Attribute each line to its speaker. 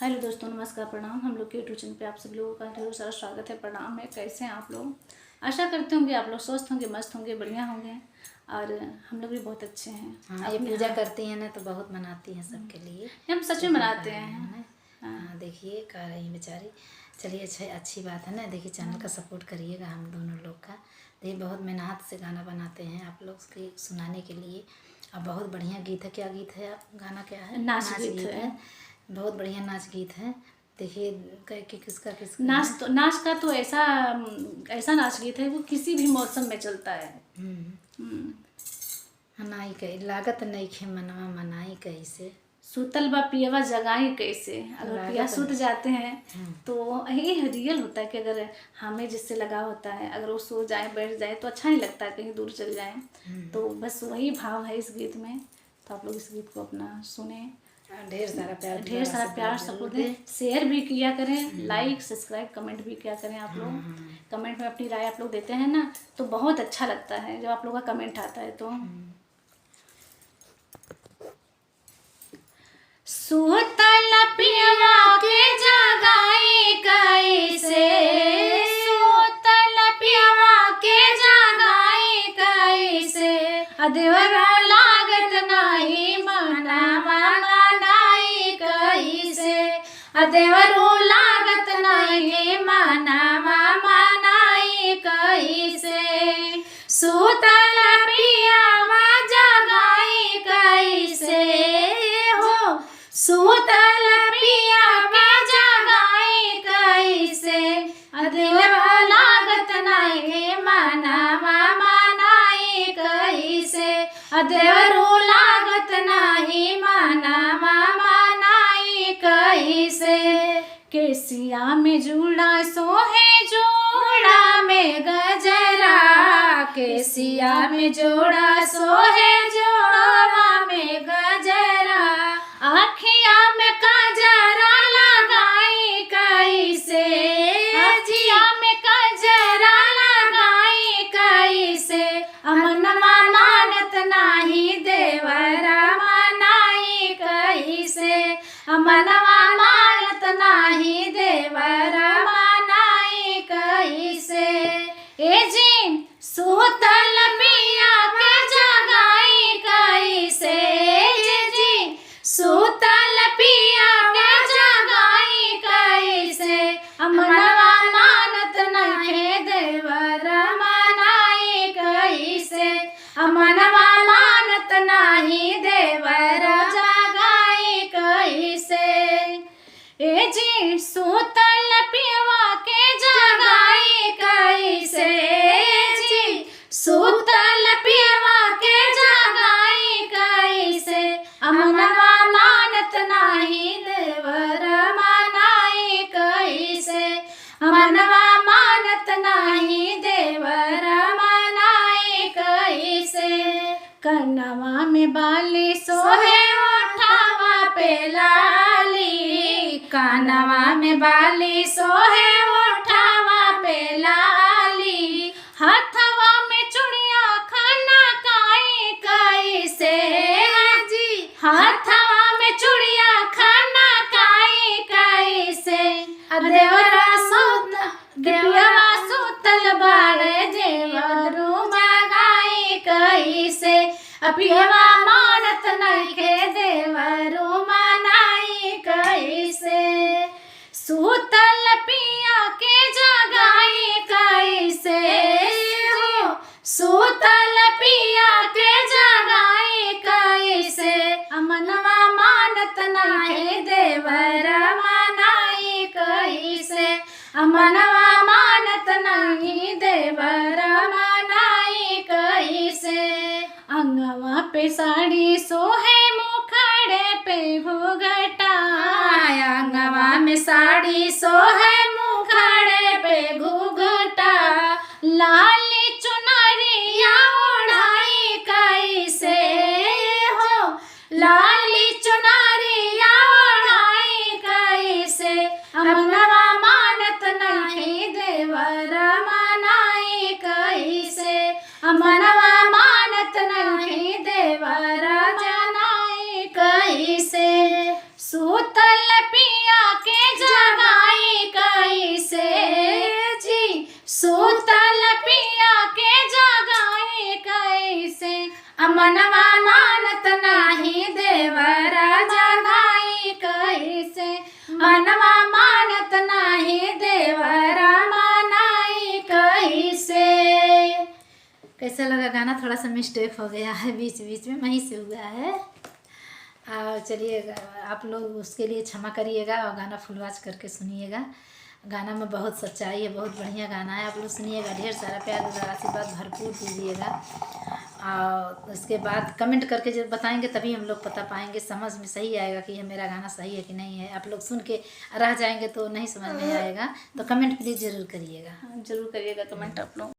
Speaker 1: Hello दोस्तों, नमस्कार, प्रणाम। हम लोग के यूट्यूब चैनल पे आप सभी लोगों का ढेर सारा स्वागत है। प्रणाम है। कैसे हैं आप लोग? आशा करते होंगे आप लोग स्वस्थ होंगे, मस्त होंगे, बढ़िया होंगे। और हम लोग भी बहुत अच्छे हैं।
Speaker 2: हाँ, ये पूजा करती हैं ना तो बहुत मनाती हैं सबके लिए।
Speaker 1: हम सच में मनाते हैं।
Speaker 2: हाँ, देखिए कह रही हैं बेचारी। चलिए, अच्छी बात है ना। देखिए, चैनल का सपोर्ट करिएगा हम दोनों लोग का। देखिए, बहुत मेहनत से गाना बनाते हैं आप लोग के सुनाने के लिए। और बहुत बढ़िया गीत है। क्या गीत है? गाना क्या है?
Speaker 1: नाच गीत है।
Speaker 2: बहुत बढ़िया नाच गीत है। देखिए कि किसका
Speaker 1: नाच का तो ऐसा ऐसा नाच गीत है वो किसी भी मौसम में चलता है।
Speaker 2: मनाई कही लागत नहीं खे मनवा मनाई कैसे।
Speaker 1: सुतल बा पियवा जगाई कैसे। अगर पिया सुत जाते हैं तो ये रियल होता है कि अगर हमें जिससे लगा होता है, अगर वो सो जाए बैठ जाए तो अच्छा नहीं लगता है, कहीं दूर चल जाए। तो बस वही भाव है इस गीत में। तो आप लोग इस गीत को अपना सुने,
Speaker 2: ढेर सारा प्यार
Speaker 1: सपोर्ट दें, शेयर भी किया करें, लाइक सब्सक्राइब कमेंट भी किया करें। आप लोग कमेंट में अपनी राय आप लोग देते हैं ना तो बहुत अच्छा लगता है जब आप लोग का कमेंट आता है। तो सुतल पियवा के जगाई कैसे, सुतल पियवा के जगाई कैसे। अदेवरा लागत नाही मनवा मनाई कैसे। अदेवरो लागत नहीं मनवा मनाई कैसे। सुतल पियवा जगाई कैसे हो। सुतल पियवा जगाई कैसे। अदेवरा लागत नहीं मनवा मनाई कैसे। अदेवरो लागत नहीं मनवा मनाई कैसे। केसिया में जुड़ा सोहे जोड़ा में गजरा। केसिया में जोड़ा सोहे जोड़ा में गजरा। आखिया में काजरा लगाई कैसे। आखिया में काजरा लगाई कैसे। अमनवा मानत नाही देवरा मनाई कैसे। अमनवा मानत नाही देवरा मनाई कैसे। ए जी सुतल पिया के जगाई कैसे। जी सुतल पिया के जगाई कैसे। अमनवा मानत नहीं देवरा मनाई कैसे। अमनवा मानत नहीं देवरा जगाई कैसे। ए जी सुतल पियवा के जगाई कैसे। जी सुतल पियवा के जगाई कैसे। अमनवा मानत नहीं देवरा मनाई कैसे। अमनवा मानत नहीं देवरा मनाई कैसे। कनवा में बाली सोहे ओठवा पे लाली। कानवा में बाली सोहे ओठवा पे लाली। हाथवा में चूड़िया खाना काई कैसे। जी हाथवा में चूड़िया खाना काई कैसे। देवरा देवरा सुतल बाड़े देवरू जगाई कैसे। अपियवा मानत नइखे देवरू मनाई कैसे। सुतल पिया के जगाई कैसे हो। सुतल पिया के जगाई कैसे। अमनवा मानत नहीं देवरा मनाई कैसे। अमनवा मानत नहीं देवरा मनाई कैसे। अंगवा पे साड़ी सोहे मुखड़े पे घूंघटा। अंगवा में साड़ी सोहे मुखड़े पे घूंघटा। लाली चुनरिया ओढ़ाई कैसे हो। लाली चुनरिया ओढ़ाई कैसे। अमनवा मानत नहीं देवरा मनाई कैसे। अमनवा मानत नहीं देवरा जनाई कैसे। सूतल पिया
Speaker 2: मनवा मानत नाही देवरा जगाई कैसे, मनवा मानत नाही देवरा मनाई कैसे। कैसा लगा गाना? थोड़ा सा मिस्टेक हो गया है बीच बीच में, वहीं से हुआ है। और चलिए आप लोग उसके लिए क्षमा करिएगा और गाना फुल वॉच करके सुनिएगा। गाना में बहुत सच्चाई है, बहुत बढ़िया गाना है, आप लोग सुनिएगा। ढेर सारा प्यार और आशीर्वाद भरपूर दीजिएगा। और उसके बाद कमेंट करके जब बताएंगे तभी हम लोग पता पाएंगे, समझ में सही आएगा कि ये मेरा गाना सही है कि नहीं है। आप लोग सुन के रह जाएंगे तो नहीं समझ में आएगा, तो कमेंट प्लीज़ ज़रूर करिएगा।
Speaker 1: हाँ, जरूर करिएगा कमेंट आप लोग।